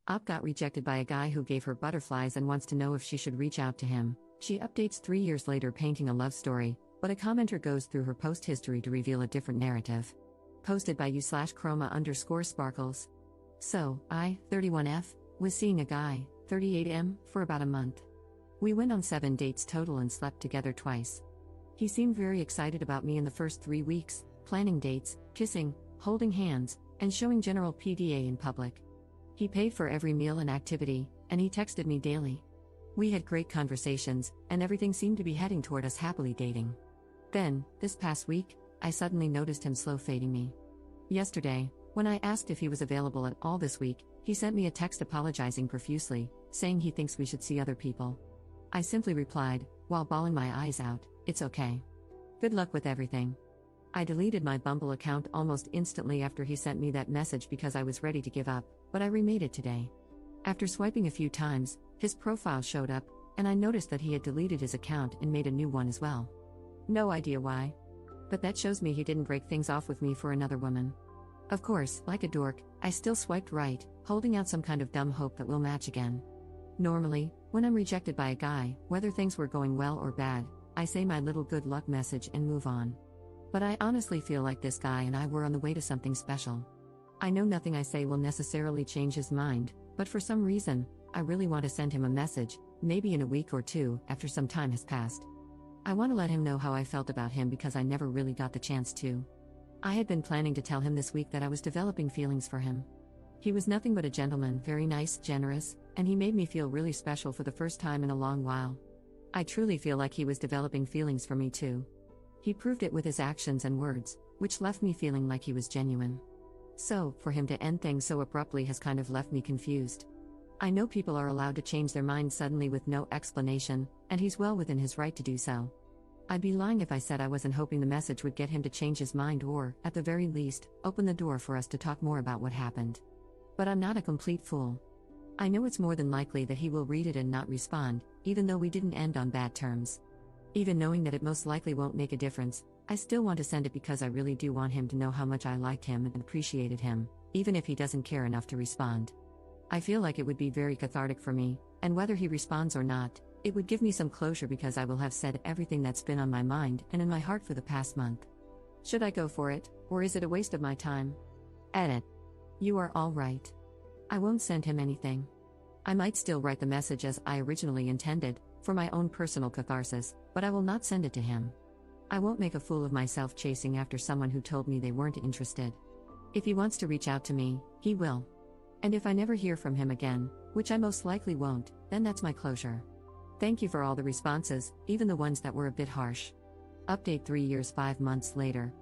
Op got rejected by a guy who gave her butterflies and wants to know if she should reach out to him. She updates 3 years later painting a love story, but a commenter goes through her post history to reveal a different narrative. Posted by u/chroma_sparkles. So, I, 31F, was seeing a guy, 38M, for about a month. We went on 7 dates total and slept together twice. He seemed very excited about me in the first 3 weeks, planning dates, kissing, holding hands, and showing general PDA in public. He paid for every meal and activity, and he texted me daily. We had great conversations, and everything seemed to be heading toward us happily dating. Then, this past week, I suddenly noticed him slow fading me. Yesterday, when I asked if he was available at all this week, he sent me a text apologizing profusely, saying he thinks we should see other people. I simply replied, while bawling my eyes out, "It's okay. Good luck with everything." I deleted my Bumble account almost instantly after he sent me that message because I was ready to give up, but I remade it today. After swiping a few times, his profile showed up, and I noticed that he had deleted his account and made a new one as well. No idea why. But that shows me he didn't break things off with me for another woman. Of course, like a dork, I still swiped right, holding out some kind of dumb hope that we'll match again. Normally, when I'm rejected by a guy, whether things were going well or bad, I say my little good luck message and move on. But I honestly feel like this guy and I were on the way to something special. I know nothing I say will necessarily change his mind, but for some reason, I really want to send him a message, maybe in a week or two, after some time has passed. I want to let him know how I felt about him because I never really got the chance to. I had been planning to tell him this week that I was developing feelings for him. He was nothing but a gentleman, very nice, generous, and he made me feel really special for the first time in a long while. I truly feel like he was developing feelings for me too. He proved it with his actions and words, which left me feeling like he was genuine. So, for him to end things so abruptly has kind of left me confused. I know people are allowed to change their minds suddenly with no explanation, and he's well within his right to do so. I'd be lying if I said I wasn't hoping the message would get him to change his mind or, at the very least, open the door for us to talk more about what happened. But I'm not a complete fool. I know it's more than likely that he will read it and not respond, even though we didn't end on bad terms. Even knowing that it most likely won't make a difference, I still want to send it because I really do want him to know how much I liked him and appreciated him, even if he doesn't care enough to respond. I feel like it would be very cathartic for me, and whether he responds or not, it would give me some closure because I will have said everything that's been on my mind and in my heart for the past month. Should I go for it, or is it a waste of my time? Edit. You are all right. I won't send him anything. I might still write the message as I originally intended, for my own personal catharsis, but I will not send it to him. I won't make a fool of myself chasing after someone who told me they weren't interested. If he wants to reach out to me, he will. And if I never hear from him again, which I most likely won't, then that's my closure. Thank you for all the responses, even the ones that were a bit harsh. Update 3 years 5 months later.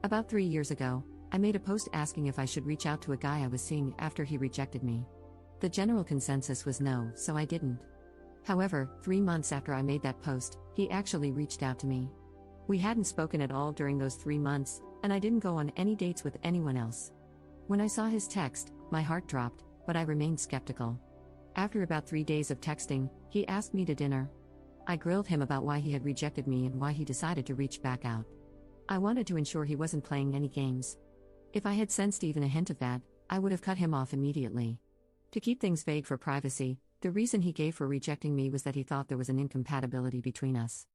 About 3 years ago, I made a post asking if I should reach out to a guy I was seeing after he rejected me. The general consensus was no, so I didn't. However, 3 months after I made that post, he actually reached out to me. We hadn't spoken at all during those 3 months, and I didn't go on any dates with anyone else. When I saw his text, my heart dropped, but I remained skeptical. After about 3 days of texting, he asked me to dinner. I grilled him about why he had rejected me and why he decided to reach back out. I wanted to ensure he wasn't playing any games. If I had sensed even a hint of that, I would have cut him off immediately. To keep things vague for privacy, the reason he gave for rejecting me was that he thought there was an incompatibility between us.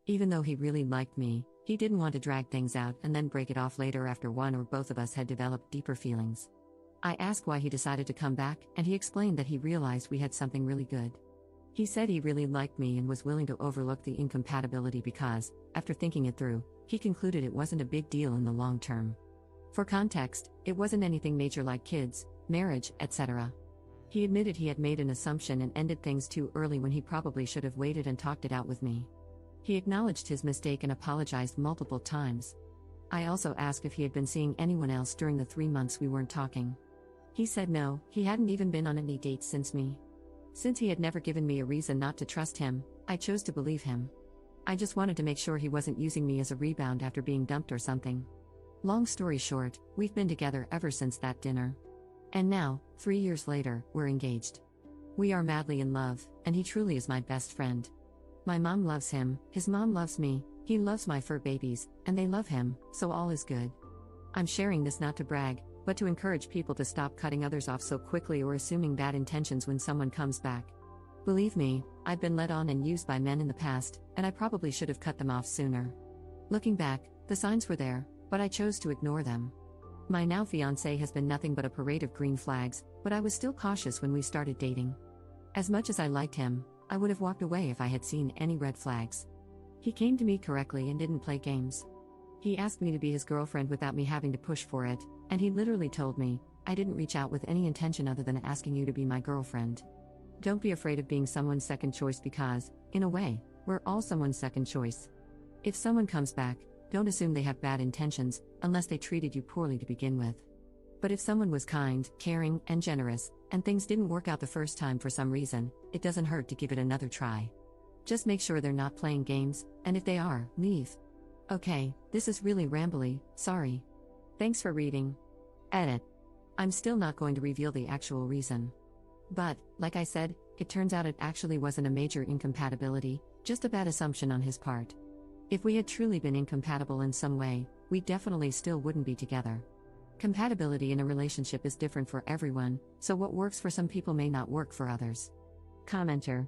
Even though he really liked me, he didn't want to drag things out and then break it off later after one or both of us had developed deeper feelings. I asked why he decided to come back, and he explained that he realized we had something really good. He said he really liked me and was willing to overlook the incompatibility because, after thinking it through, he concluded it wasn't a big deal in the long term. For context, it wasn't anything major like kids, marriage, etc. He admitted he had made an assumption and ended things too early when he probably should have waited and talked it out with me. He acknowledged his mistake and apologized multiple times. I also asked if he had been seeing anyone else during the 3 months we weren't talking. He said no, he hadn't even been on any dates since me. Since he had never given me a reason not to trust him, I chose to believe him. I just wanted to make sure he wasn't using me as a rebound after being dumped or something. Long story short, we've been together ever since that dinner. And now, 3 years later, we're engaged. We are madly in love, and he truly is my best friend. My mom loves him, his mom loves me, he loves my fur babies, and they love him, so all is good. I'm sharing this not to brag, but to encourage people to stop cutting others off so quickly or assuming bad intentions when someone comes back. Believe me, I've been led on and used by men in the past, and I probably should have cut them off sooner. Looking back, the signs were there, but I chose to ignore them. My now fiancé has been nothing but a parade of green flags, but I was still cautious when we started dating. As much as I liked him, I would have walked away if I had seen any red flags. He came to me correctly and didn't play games. He asked me to be his girlfriend without me having to push for it, and he literally told me, "I didn't reach out with any intention other than asking you to be my girlfriend." Don't be afraid of being someone's second choice because, in a way, we're all someone's second choice. If someone comes back, don't assume they have bad intentions, unless they treated you poorly to begin with. But if someone was kind, caring, and generous, and things didn't work out the first time for some reason, it doesn't hurt to give it another try. Just make sure they're not playing games, and if they are, leave. Okay, this is really rambly, sorry. Thanks for reading. Edit. I'm still not going to reveal the actual reason. But, like I said, it turns out it actually wasn't a major incompatibility, just a bad assumption on his part. If we had truly been incompatible in some way, we definitely still wouldn't be together. Compatibility in a relationship is different for everyone, so what works for some people may not work for others. Commenter.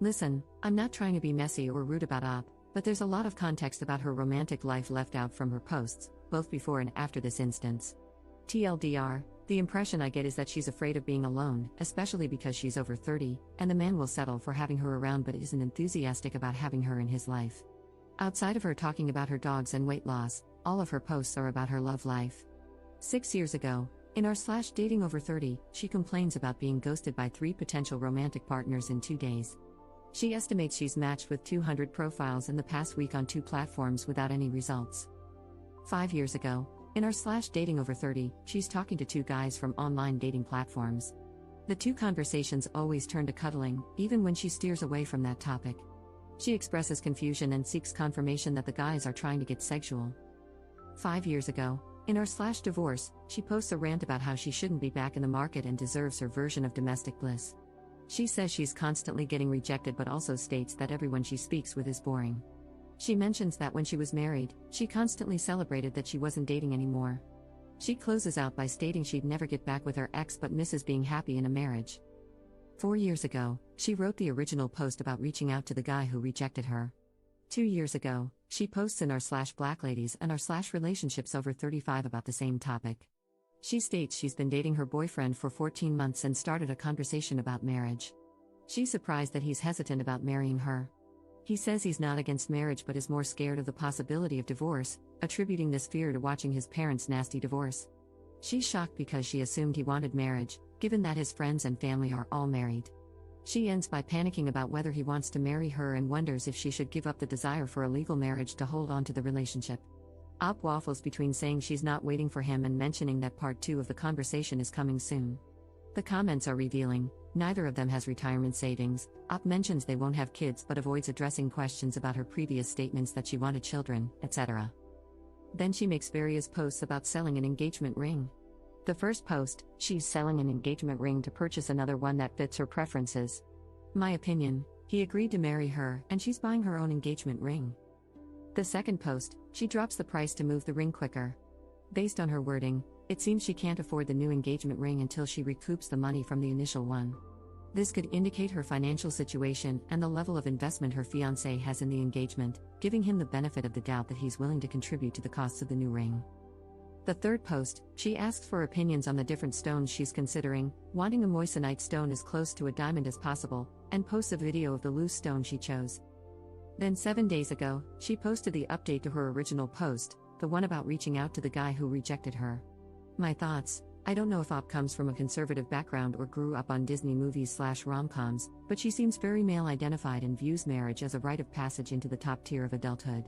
Listen, I'm not trying to be messy or rude about Op, but there's a lot of context about her romantic life left out from her posts, both before and after this instance. TLDR, the impression I get is that she's afraid of being alone, especially because she's over 30, and the man will settle for having her around but isn't enthusiastic about having her in his life. Outside of her talking about her dogs and weight loss, all of her posts are about her love life. 6 years ago, in our /dating over 30, she complains about being ghosted by 3 potential romantic partners in 2 days. She estimates she's matched with 200 profiles in the past week on 2 platforms without any results. 5 years ago, in our /dating over 30, she's talking to 2 guys from online dating platforms. The 2 conversations always turn to cuddling, even when she steers away from that topic. She expresses confusion and seeks confirmation that the guys are trying to get sexual. 5 years ago, in our /divorce, she posts a rant about how she shouldn't be back in the market and deserves her version of domestic bliss. She says she's constantly getting rejected but also states that everyone she speaks with is boring. She mentions that when she was married, she constantly celebrated that she wasn't dating anymore. She closes out by stating she'd never get back with her ex but misses being happy in a marriage. 4 years ago, she wrote the original post about reaching out to the guy who rejected her. 2 years ago, she posts in our /Black Ladies and our /Relationships over 35 about the same topic. She states she's been dating her boyfriend for 14 months and started a conversation about marriage. She's surprised that he's hesitant about marrying her. He says he's not against marriage but is more scared of the possibility of divorce, attributing this fear to watching his parents' nasty divorce. She's shocked because she assumed he wanted marriage, given that his friends and family are all married. She ends by panicking about whether he wants to marry her and wonders if she should give up the desire for a legal marriage to hold on to the relationship. Op waffles between saying she's not waiting for him and mentioning that part 2 of the conversation is coming soon. The comments are revealing. Neither of them has retirement savings. Op mentions they won't have kids but avoids addressing questions about her previous statements that she wanted children, etc. Then she makes various posts about selling an engagement ring. The first post, she's selling an engagement ring to purchase another one that fits her preferences. My opinion, he agreed to marry her and she's buying her own engagement ring. The second post, she drops the price to move the ring quicker. Based on her wording, it seems she can't afford the new engagement ring until she recoups the money from the initial one. This could indicate her financial situation and the level of investment her fiancé has in the engagement, giving him the benefit of the doubt that he's willing to contribute to the costs of the new ring. The third post, she asks for opinions on the different stones she's considering, wanting a moissanite stone as close to a diamond as possible, and posts a video of the loose stone she chose. Then 7 days ago, she posted the update to her original post, the one about reaching out to the guy who rejected her. My thoughts: I don't know if Op comes from a conservative background or grew up on Disney movies /rom-coms, but she seems very male-identified and views marriage as a rite of passage into the top tier of adulthood.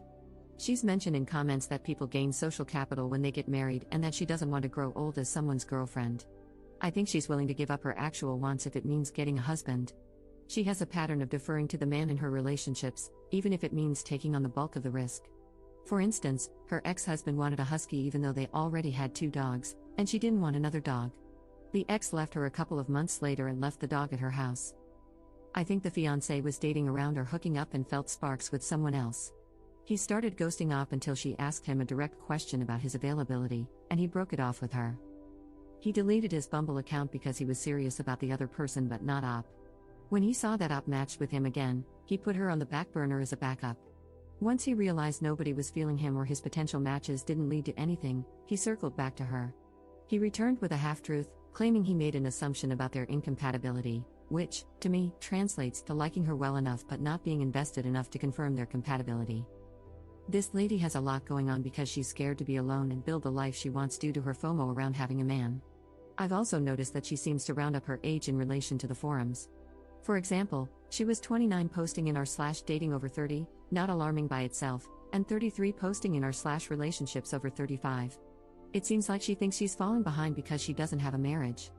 She's mentioned in comments that people gain social capital when they get married and that she doesn't want to grow old as someone's girlfriend. I think she's willing to give up her actual wants if it means getting a husband. She has a pattern of deferring to the man in her relationships, even if it means taking on the bulk of the risk. For instance, her ex-husband wanted a husky even though they already had 2 dogs, and she didn't want another dog. The ex left her a couple of months later and left the dog at her house. I think the fiancé was dating around or hooking up and felt sparks with someone else. He started ghosting Op until she asked him a direct question about his availability, and he broke it off with her. He deleted his Bumble account because he was serious about the other person but not Op. When he saw that Op matched with him again, he put her on the back burner as a backup. Once he realized nobody was feeling him or his potential matches didn't lead to anything, he circled back to her. He returned with a half-truth, claiming he made an assumption about their incompatibility, which, to me, translates to liking her well enough but not being invested enough to confirm their compatibility. This lady has a lot going on because she's scared to be alone and build the life she wants due to her FOMO around having a man. I've also noticed that she seems to round up her age in relation to the forums. For example, she was 29 posting in r/dating over 30, not alarming by itself, and 33 posting in r/relationships over 35. It seems like she thinks she's falling behind because she doesn't have a marriage.